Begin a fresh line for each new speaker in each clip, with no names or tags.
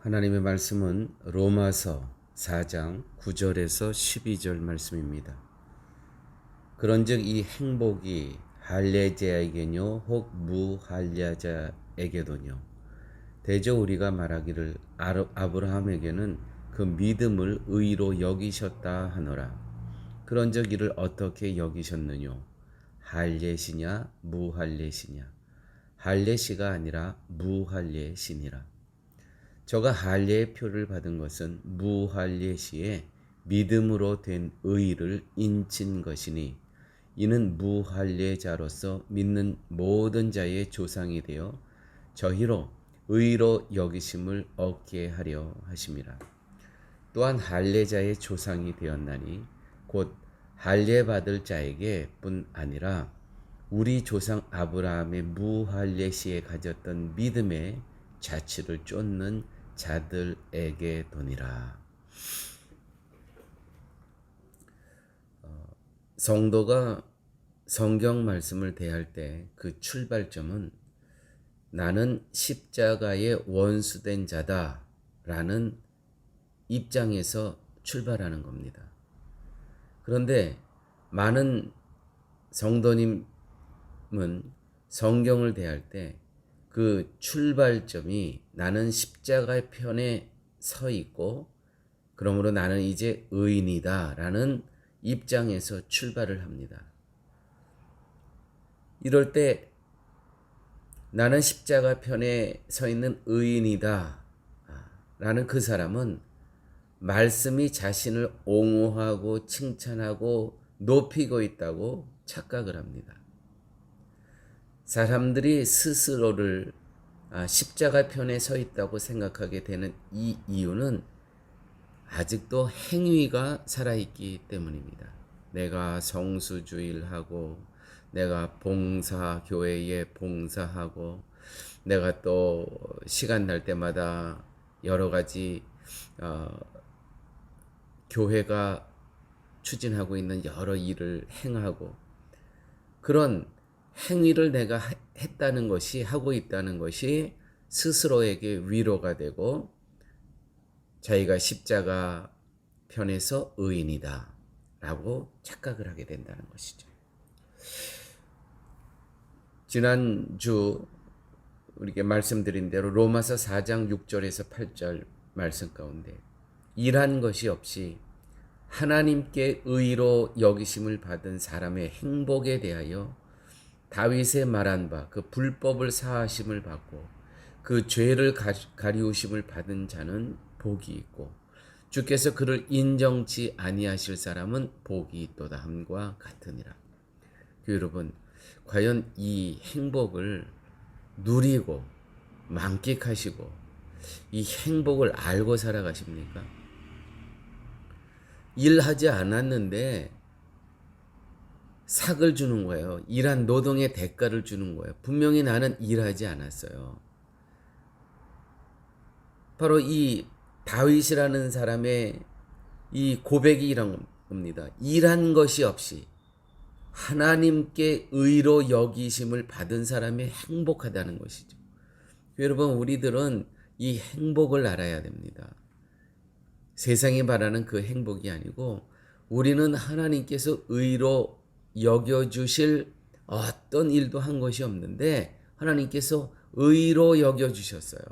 하나님의 말씀은 로마서 4장 9절에서 12절 말씀입니다. 그런즉 이 행복이 할례자에게뇨 혹 무할례자에게도뇨 대저 우리가 말하기를 아브라함에게는 그 믿음을 의로 여기셨다 하노라. 그런즉 이를 어떻게 여기셨느뇨? 할례시냐 무할례시냐? 할례시가 아니라 무할례시니라. 저가 할례의 표를 받은 것은 무할례 시에 믿음으로 된 의를 인친 것이니 이는 무할례자로서 믿는 모든 자의 조상이 되어 저희로 의로 여기심을 얻게 하려 하심이라. 또한 할례자의 조상이 되었나니 곧 할례 받을 자에게 뿐 아니라 우리 조상 아브라함의 무할례 시에 가졌던 믿음의 자취를 쫓는 자들에게 도니라. 성도가 성경 말씀을 대할 때 그 출발점은 나는 십자가의 원수된 자다 라는 입장에서 출발하는 겁니다. 그런데 많은 성도님은 성경을 대할 때 그 출발점이 나는 십자가의 편에 서 있고 그러므로 나는 이제 의인이다 라는 입장에서 출발을 합니다. 이럴 때 나는 십자가 편에 서 있는 의인이다 라는 그 사람은 말씀이 자신을 옹호하고 칭찬하고 높이고 있다고 착각을 합니다. 사람들이 스스로를 십자가 편에 서 있다고 생각하게 되는 이 이유는 아직도 행위가 살아있기 때문입니다. 내가 성수주의를 하고 내가 교회에 봉사하고 내가 또 시간 날 때마다 여러 가지 교회가 추진하고 있는 여러 일을 행하고 그런 행위를 내가 했다는 것이 하고 있다는 것이 스스로에게 위로가 되고 자기가 십자가 편에서 의인이다 라고 착각을 하게 된다는 것이죠. 지난주 우리에게 말씀드린 대로 로마서 4장 6절에서 8절 말씀 가운데 일한 것이 없이 하나님께 의로 여기심을 받은 사람의 행복에 대하여 다윗의 말한 바 그 불법을 사하심을 받고 그 죄를 가리우심을 받은 자는 복이 있고 주께서 그를 인정치 아니하실 사람은 복이 있도다 함과 같으니라. 여러분, 과연 이 행복을 누리고 만끽하시고 이 행복을 알고 살아가십니까? 일하지 않았는데 삭을 주는 거예요. 일한 노동의 대가를 주는 거예요. 분명히 나는 일하지 않았어요. 바로 이 다윗이라는 사람의 이 고백이 이런 겁니다. 일한 것이 없이 하나님께 의로 여기심을 받은 사람이 행복하다는 것이죠. 여러분, 우리들은 이 행복을 알아야 됩니다. 세상이 바라는 그 행복이 아니고 우리는 하나님께서 의로 여겨주실 어떤 일도 한 것이 없는데 하나님께서 의로 여겨주셨어요.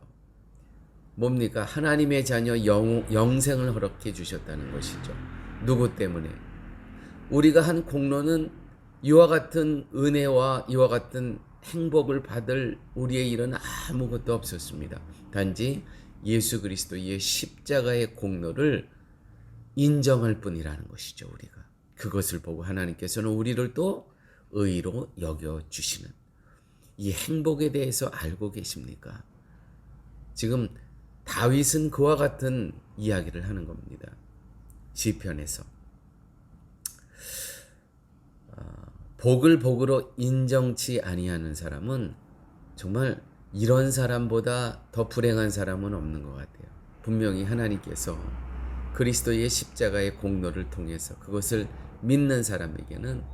뭡니까? 하나님의 자녀 영생을 허락해 주셨다는 것이죠. 누구 때문에? 우리가 한 공로는 이와 같은 은혜와 이와 같은 행복을 받을 우리의 일은 아무것도 없었습니다. 단지 예수 그리스도의 십자가의 공로를 인정할 뿐이라는 것이죠. 우리가 그것을 보고 하나님께서는 우리를 또 의로 여겨주시는 이 행복에 대해서 알고 계십니까? 지금 다윗은 그와 같은 이야기를 하는 겁니다. 시편에서 복을 복으로 인정치 아니하는 사람은 정말 이런 사람보다 더 불행한 사람은 없는 것 같아요. 분명히 하나님께서 그리스도의 십자가의 공로를 통해서 그것을 믿는 사람에게는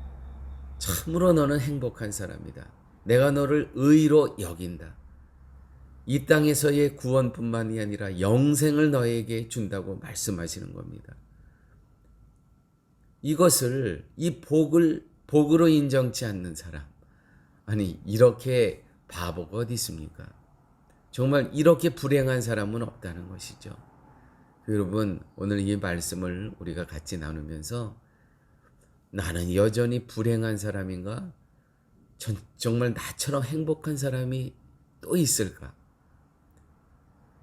참으로 너는 행복한 사람이다. 내가 너를 의로 여긴다. 이 땅에서의 구원뿐만이 아니라 영생을 너에게 준다고 말씀하시는 겁니다. 이것을 이 복으로 인정치 않는 사람, 아니 이렇게 바보가 어디 있습니까? 정말 이렇게 불행한 사람은 없다는 것이죠. 여러분, 오늘 이 말씀을 우리가 같이 나누면서 나는 여전히 불행한 사람인가? 정말 나처럼 행복한 사람이 또 있을까?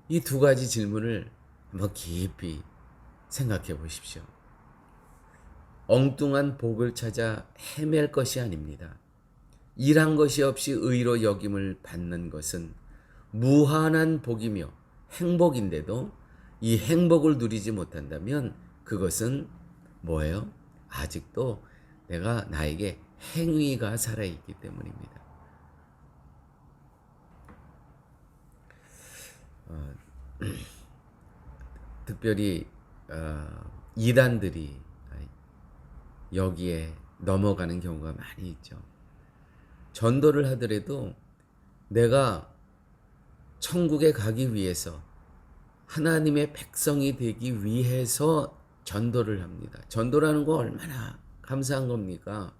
이 두 가지 질문을 한번 깊이 생각해 보십시오. 엉뚱한 복을 찾아 헤맬 것이 아닙니다. 일한 것이 없이 의로 여김을 받는 것은 무한한 복이며 행복인데도 이 행복을 누리지 못한다면 그것은 뭐예요? 아직도 나에게 행위가 살아있기 때문입니다. 특별히 이단들이 여기에 넘어가는 경우가 많이 있죠. 전도를 하더라도 내가 천국에 가기 위해서 하나님의 백성이 되기 위해서 전도를 합니다. 전도라는 거 얼마나 감사한 겁니까?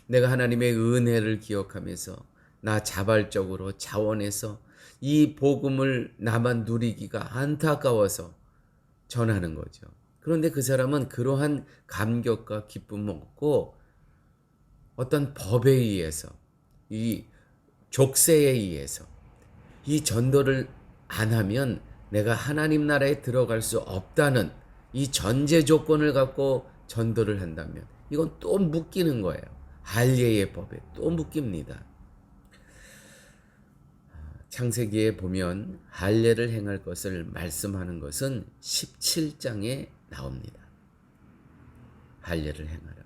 내가 하나님의 은혜를 기억하면서 나 자발적으로 자원해서 이 복음을 나만 누리기가 안타까워서 전하는 거죠. 그런데 그 사람은 그러한 감격과 기쁨을 얻고 어떤 법에 의해서 이 족쇄에 의해서 이 전도를 안 하면 내가 하나님 나라에 들어갈 수 없다는 이 전제 조건을 갖고 전도를 한다면 이건 또 묶이는 거예요. 할례의 법에 또 묶입니다. 창세기에 보면 할례를 행할 것을 말씀하는 것은 17장에 나옵니다. 할례를 행하라.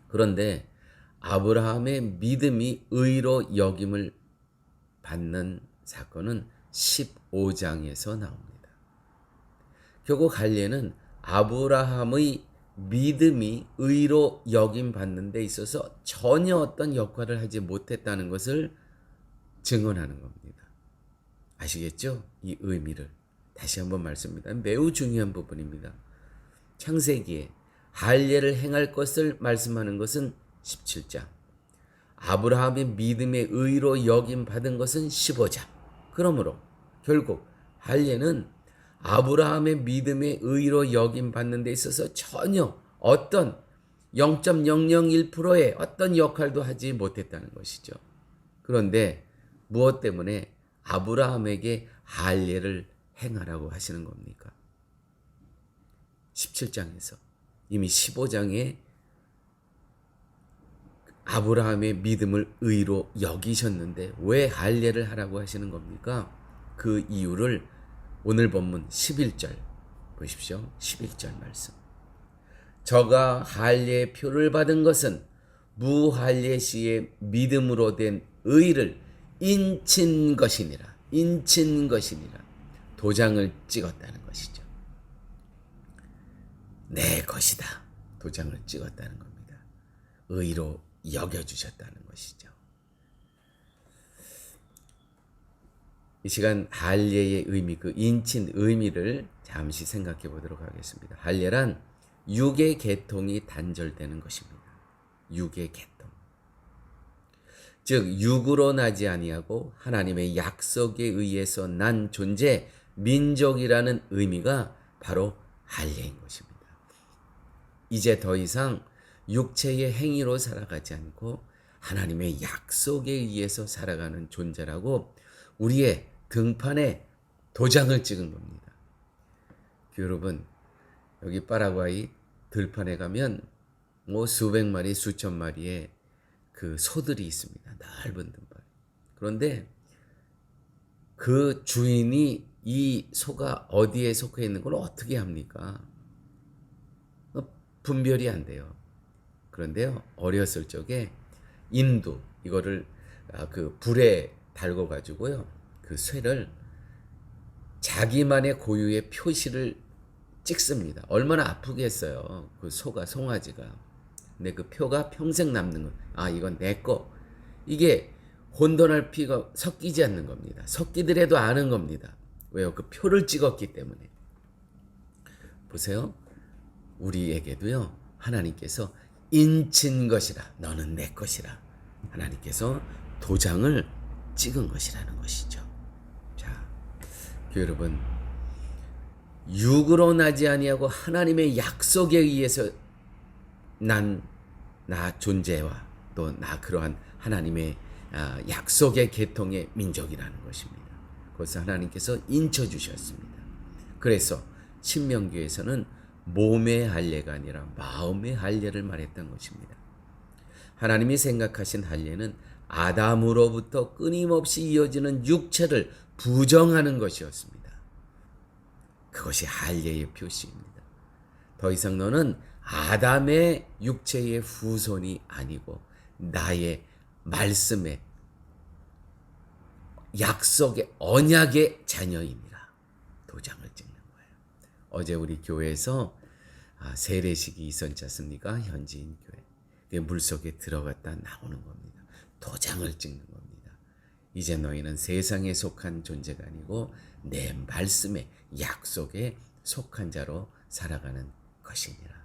그런데 아브라함의 믿음이 의로 여김을 받는 사건은 15장에서 나옵니다. 결국 할례는 아브라함의 믿음이 의로 여김 받는 데 있어서 전혀 어떤 역할을 하지 못했다는 것을 증언하는 겁니다. 아시겠죠? 이 의미를 다시 한번 말씀드립니다. 매우 중요한 부분입니다. 창세기에 할례를 행할 것을 말씀하는 것은 17장, 아브라함의 믿음의 의로 여김 받은 것은 15장. 그러므로 결국 할례는 아브라함의 믿음의 의로 여김 받는 데 있어서 전혀 어떤 0.001%의 어떤 역할도 하지 못했다는 것이죠. 그런데 무엇 때문에 아브라함에게 할례를 행하라고 하시는 겁니까? 17장에서 이미 15장에 아브라함의 믿음을 의로 여기셨는데 왜 할례를 하라고 하시는 겁니까? 그 이유를 오늘 본문 11절 보십시오. 11절 말씀. 저가 할례의 표를 받은 것은 무할례 시의 믿음으로 된 의를 인친 것이니라. 인친 것이니라. 도장을 찍었다는 것이죠. 내 것이다. 도장을 찍었다는 겁니다. 의로 여겨주셨다는 것이죠. 이 시간 할례의 의미, 그 인친 의미를 잠시 생각해 보도록 하겠습니다. 할례란 육의 계통이 단절되는 것입니다. 육의 계통. 즉 육으로 나지 아니하고 하나님의 약속에 의해서 난 존재, 민족이라는 의미가 바로 할례인 것입니다. 이제 더 이상 육체의 행위로 살아가지 않고 하나님의 약속에 의해서 살아가는 존재라고 우리의 등판에 도장을 찍은 겁니다. 여러분, 여기 파라과이 들판에 가면 수백 마리, 수천 마리의 그 소들이 있습니다. 넓은 들판. 그런데 그 주인이 이 소가 어디에 속해 있는 걸 어떻게 합니까? 분별이 안 돼요. 그런데요, 어렸을 적에 인두, 이거를 그 불에 달궈 가지고요, 그 쇠를 자기만의 고유의 표시를 찍습니다. 얼마나 아프겠어요. 그 소가, 송아지가. 근데 그 표가 평생 남는 거. 아, 이건 내 거. 이게 혼돈할 피가 섞이지 않는 겁니다. 섞이더라도 아는 겁니다. 왜요? 그 표를 찍었기 때문에. 보세요. 우리에게도요, 하나님께서 인친 것이라, 너는 내 것이라, 하나님께서 도장을 찍은 것이라는 것이죠. 자, 교회 여러분, 육으로 나지 아니하고 하나님의 약속에 의해서 나 존재와 또 나 그러한 하나님의 약속의 계통의 민족이라는 것입니다. 그래서 하나님께서 인쳐 주셨습니다. 그래서 신명기에서는 몸의 할례가 아니라 마음의 할례를 말했던 것입니다. 하나님이 생각하신 할례는 아담으로부터 끊임없이 이어지는 육체를 부정하는 것이었습니다. 그것이 할례의 표시입니다. 더 이상 너는 아담의 육체의 후손이 아니고 나의 말씀의 약속의 언약의 자녀입니다. 도장을 찍는 거예요. 어제 우리 교회에서 세례식이 있었지 않습니까? 현지인 교회. 그 물속에 들어갔다 나오는 겁니다. 도장을 찍는 겁니다. 이제 너희는 세상에 속한 존재가 아니고 내 말씀의 약속에 속한 자로 살아가는 것이니라.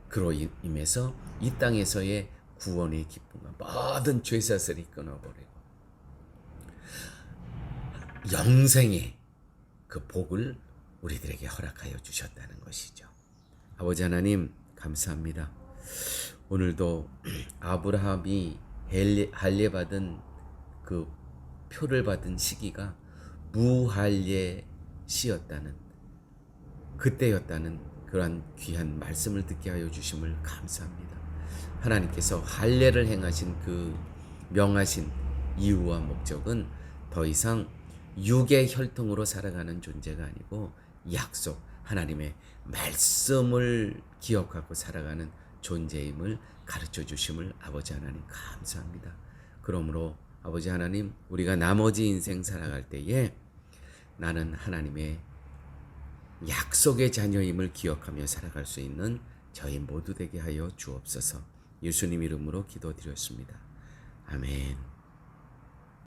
그로 인해서 이 땅에서의 구원의 기쁨과 모든 죄사슬이 끊어버리고 영생의 그 복을 우리들에게 허락하여 주셨다는 것이죠. 아버지 하나님 감사합니다. 오늘도 아브라함이 할례 받은 그 표를 받은 시기가 무할례 시였다는, 그때였다는 그러한 귀한 말씀을 듣게 하여 주심을 감사합니다. 하나님께서 할례를 행하신 그 명하신 이유와 목적은 더 이상 육의 혈통으로 살아가는 존재가 아니고 약속, 하나님의 말씀을 기억하고 살아가는 존재임을 가르쳐 주심을 아버지 하나님 감사합니다. 그러므로 아버지 하나님, 우리가 나머지 인생 살아갈 때에 나는 하나님의 약속의 자녀임을 기억하며 살아갈 수 있는 저희 모두 되게 하여 주옵소서. 예수님 이름으로 기도드렸습니다. 아멘.